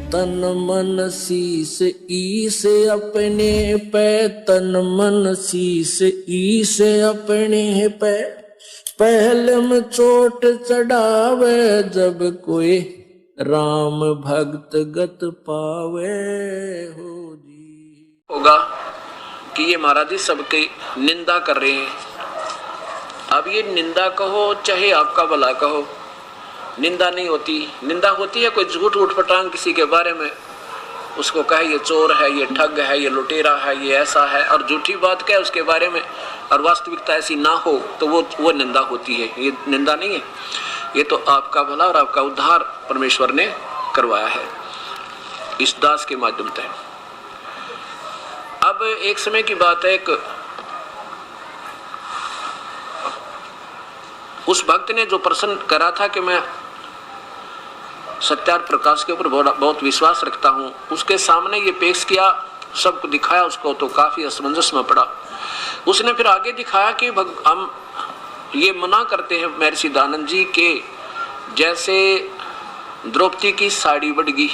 तन मन शीस ईस अपने पे, तन मन शीस ईस अपने पे, पहले में चोट चढ़ावे जब कोई राम भक्त गत पावे हो जी। होगा कि ये महाराज जी सबके निंदा कर रहे हैं। अब ये निंदा कहो चाहे आपका भला कहो, निंदा नहीं होती। निंदा होती है कोई झूठ उठपटांग किसी के बारे में, उसको कहे ये चोर है, ये ठग है, ये लुटेरा है, ये ऐसा है, और झूठी बात कहे उसके बारे में और वास्तविकता ऐसी ना हो तो वो निंदा होती है। ये निंदा नहीं है, ये तो आपका भला और आपका उद्धार परमेश्वर ने करवाया है इस दास के माध्यम से। अब एक समय की बात है, एक उस भक्त ने जो प्रश्न करा था कि मैं सत्यार्थ प्रकाश के ऊपर बहुत विश्वास रखता हूं, उसके सामने ये पेश किया, सबको दिखाया उसको, तो काफी असमंजस में पड़ा। उसने फिर आगे दिखाया कि हम ये मना करते हैं महर्षि दयानंद जी के जैसे द्रौपदी की साड़ी बढ़ गई,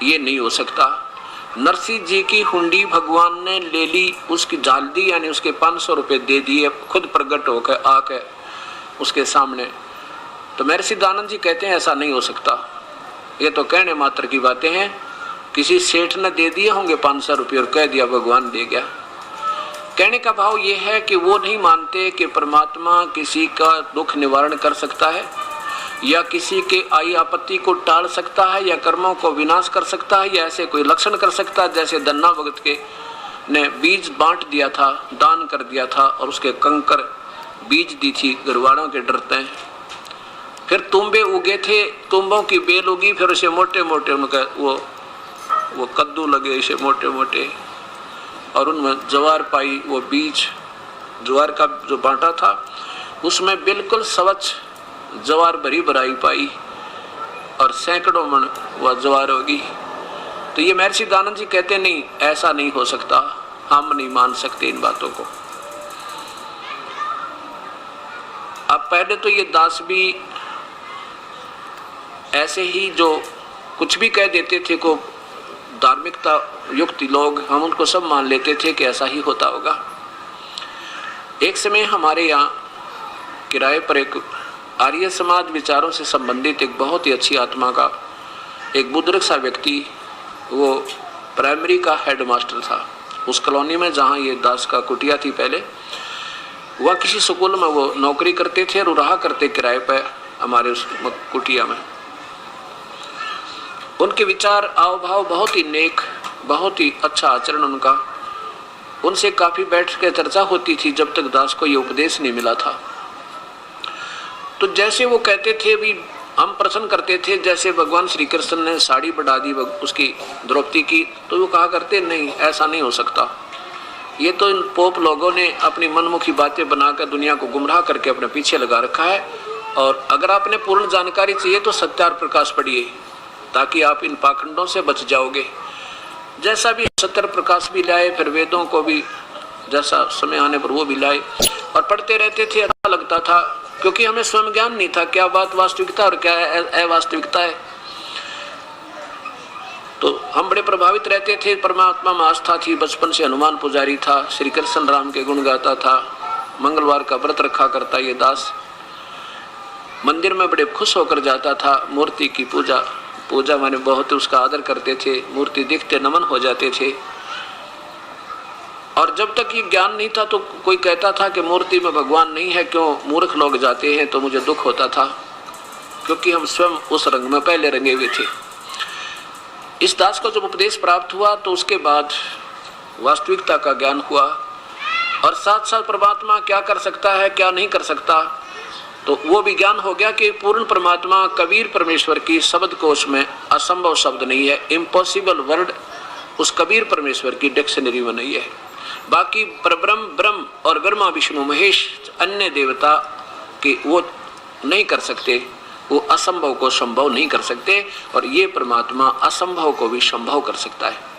ये नहीं हो सकता। नरसिंह जी की हुंडी भगवान ने ले ली, उसकी झाल दी, यानी उसके 500 रुपए दे दिए खुद प्रकट होकर आके उसके सामने। तो महर्षि दयानंद जी कहते हैं ऐसा नहीं हो सकता, ये तो कहने मात्र की बातें हैं। किसी सेठ ने दे दिए होंगे 500 रुपये और कह दिया भगवान दे गया। कहने का भाव ये है कि वो नहीं मानते कि परमात्मा किसी का दुख निवारण कर सकता है, या किसी के आई आपत्ति को टाल सकता है, या कर्मों को विनाश कर सकता है, या ऐसे कोई लक्षण कर सकता है। जैसे धन्ना भगत के ने बीज बांट दिया था, दान कर दिया था, और उसके कंकर बीज दी थी गरवाड़ों के डरते हैं। फिर तुम्बे उगे थे, तुम्बों की बेल उगी, फिर उसे मोटे मोटे उनका वो कद्दू लगे इसे मोटे मोटे, और उनमें ज्वार पाई। वो बीज ज्वार का जो बांटा था उसमें बिल्कुल स्वच्छ ज्वार भरी भराई पाई, और सैकड़ों मन वह ज्वार होगी। तो ये महर्षि दयानंद जी कहते नहीं, ऐसा नहीं हो सकता, हम नहीं मान सकते इन बातों को। अब पहले तो ये दास भी ऐसे ही जो कुछ भी कह देते थे, को धार्मिकता युक्त लोग, हम उनको सब मान लेते थे कि ऐसा ही होता होगा। एक समय हमारे यहाँ किराए पर एक आर्य समाज विचारों से संबंधित एक बहुत ही अच्छी आत्मा का एक बुजुर्ग सा व्यक्ति, वो प्राइमरी का हेडमास्टर था उस कॉलोनी में जहाँ ये दास का कुटिया थी पहले। वह किसी स्कूल में वो नौकरी करते थे और रहा करते किराए पर हमारे उस कुटिया में। उनके विचार आव भाव बहुत ही नेक, बहुत ही अच्छा आचरण उनका। उनसे काफी बैठ के चर्चा होती थी जब तक दास को ये उपदेश नहीं मिला था। तो जैसे वो कहते थे, भी हम प्रश्न करते थे, जैसे भगवान श्री कृष्ण ने साड़ी बढ़ा दी उसकी द्रौपदी की, तो वो कहा करते नहीं, ऐसा नहीं हो सकता, ये तो इन पोप लोगों ने अपनी मनमुखी बातें बनाकर दुनिया को गुमराह करके अपने पीछे लगा रखा है। और अगर आपने पूर्ण जानकारी चाहिए तो सत्यार्थ प्रकाश पढ़िए, ताकि आप इन पाखंडों से बच जाओगे। जैसा भी सत्यार्थ प्रकाश भी लाए, फिर वेदों को भी जैसा समय आने पर वो भी लाए, और पढ़ते रहते थे। अच्छा लगता था, क्योंकि हमें स्वयं ज्ञान नहीं था क्या बात वास्तविकता और क्या अवास्तविकता है। तो हम बड़े प्रभावित रहते थे, परमात्मा में आस्था थी। बचपन से हनुमान पुजारी था, श्री कृष्ण राम के गुण गाता था, मंगलवार का व्रत रखा करता ये दास। मंदिर में बड़े खुश होकर जाता था, मूर्ति की पूजा माने बहुत उसका आदर करते थे, मूर्ति दिखते नमन हो जाते थे। और जब तक ये ज्ञान नहीं था तो कोई कहता था कि मूर्ति में भगवान नहीं है, क्यों मूर्ख लोग जाते हैं, तो मुझे दुख होता था, क्योंकि हम स्वयं उस रंग में पहले रंगे हुए थे। इस दास को जब उपदेश प्राप्त हुआ तो उसके बाद वास्तविकता का ज्ञान हुआ, और साथ साथ परमात्मा क्या कर सकता है क्या नहीं कर सकता, तो वो भी ज्ञान हो गया कि पूर्ण परमात्मा कबीर परमेश्वर की शब्द कोश में असंभव शब्द नहीं है, इम्पॉसिबल वर्ड उस कबीर परमेश्वर की डिक्शनरी में नहीं है। बाकी परब्रह्म ब्रह्म और ब्रह्मा विष्णु महेश अन्य देवता के वो नहीं कर सकते, वो असंभव को संभव नहीं कर सकते, और ये परमात्मा असंभव को भी संभव कर सकता है।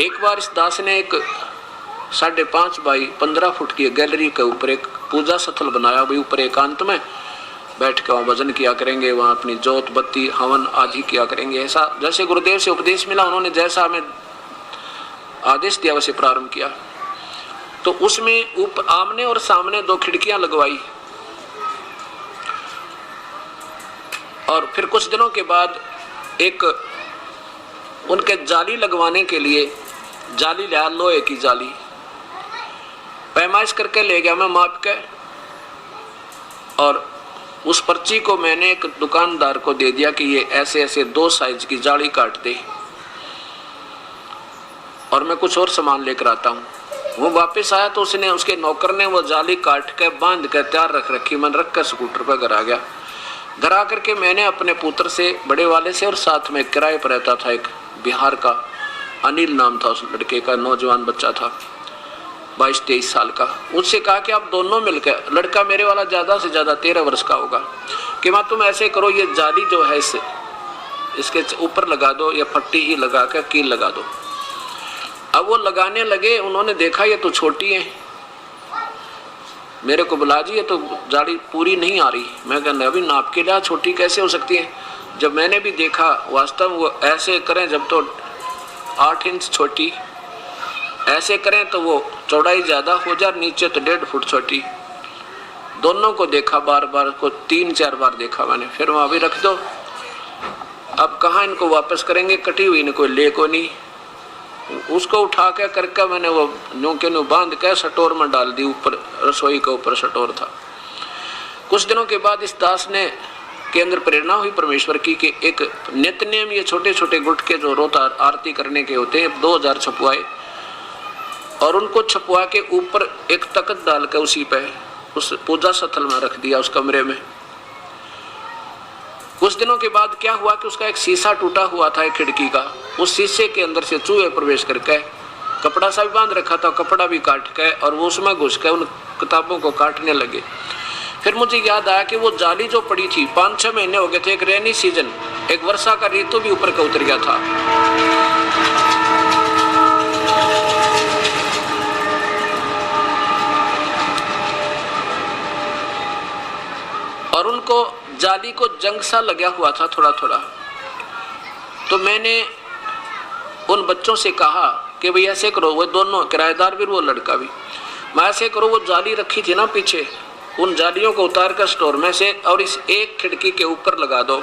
एक बार इस दास ने एक 5.5 बाई 15 फुट की गैलरी के ऊपर एक पूजा स्थल बनाया, भाई ऊपर एकांत में, बैठ के वहाँ भजन किया करेंगे, वहाँ अपनी जोत बत्ती हवन आदि किया करेंगे। ऐसा जैसे गुरुदेव से उपदेश मिला, उन्होंने जैसा हमें आदेश दिया वैसे प्रारंभ किया। तो उसमें आमने और सामने 2 खिड़कियां लगवाई, और फिर कुछ दिनों के बाद एक उनके जाली लगवाने के लिए जाली लिया, लोहे की जाली, पैमाइश करके ले गया मैं माप के, और उस पर्ची को मैंने एक दुकानदार को दे दिया कि ये ऐसे ऐसे 2 साइज की जाली काट दे, और मैं कुछ और सामान लेकर आता हूँ। वो वापस आया तो उसने, उसके नौकर ने वो जाली काट के बांध के तैयार रख रखी। मैं रख कर स्कूटर पर घर आ गया। घर आ करके मैंने अपने पुत्र से, बड़े वाले से, और साथ में किराए पर रहता था एक बिहार का, अनिल नाम था उस लड़के का, नौजवान बच्चा था 22-23 साल का, उससे कहा कि आप दोनों मिलकर, लड़का मेरे वाला ज़्यादा से ज़्यादा 13 वर्ष का होगा, कि माँ तुम ऐसे करो, ये जाली जो है इसके ऊपर लगा दो, या पट्टी ही लगा कर कील लगा दो। अब वो लगाने लगे, उन्होंने देखा ये तो छोटी है, मेरे को बुला जी, ये तो जाली पूरी नहीं आ रही। मैं कहना अभी नाप के लिया, छोटी कैसे हो सकती है। जब मैंने भी देखा वास्तव वो ऐसे करें जब तो 8 इंच छोटी, ऐसे करें तो वो चौड़ाई ज़्यादा हो जाए, नीचे तो 1.5 फुट छोटी। दोनों को देखा, बार बार को 3-4 बार देखा मैंने, फिर वहाँ भी रख दो। अब कहाँ इनको वापस करेंगे, कटी हुई इनको ले को नहीं। उसको उठा के करके मैंने वो न्यू के न्यू बांध के सटोर में डाल दी, ऊपर रसोई के ऊपर सटोर था। कुछ दिनों के बाद इस दास ने के अंदर प्रेरणा हुई परमेश्वर की कि एक नित्यनेम, ये छोटे छोटे गुटके जो रोज आरती करने के होते हैं, 2000 छपवाए, और उनको छपवा के ऊपर एक तख्त डाल के उसी पे उस पूजा स्थल में रख दिया, उस कमरे में। कुछ दिनों के बाद क्या हुआ कि उसका एक शीशा टूटा हुआ था, एक खिड़की का, उस शीशे के अंदर से चूहे प्रवेश करके, कपड़ा सा भी बांध रखा था, कपड़ा भी काट के, और वो उसमें घुस के उन किताबों को काटने लगे। फिर मुझे याद आया कि वो जाली जो पड़ी थी, 5-6 महीने हो गए थे, एक रेनी सीजन, एक वर्षा का ऋतु भी ऊपर का उतर गया था। और उनको जाली को जंग सा लगा हुआ था थोड़ा थोड़ा। तो मैंने उन बच्चों से कहा कि भाई ऐसे करो, वो दोनों किराएदार भी, वो लड़का भी, मैं ऐसे करो, वो जाली रखी थी ना पीछे, उन जालियों को उतार कर स्टोर में से और इस एक खिड़की के ऊपर लगा दो,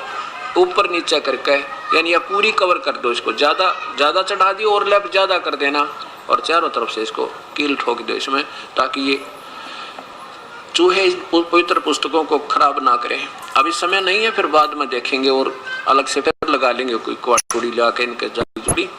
ऊपर नीचे करके, यानी या पूरी कवर कर दो इसको, ज़्यादा चढ़ा दियो, और लैप ज़्यादा कर देना, और चारों तरफ से इसको कील ठोक दो इसमें, ताकि ये चूहे पवित्र पुस्तकों को खराब ना करें। अभी समय नहीं है, फिर बाद में देखेंगे और अलग से फिर लगा लेंगे, कोई क्वाड ला के इनके जाली जुड़ी।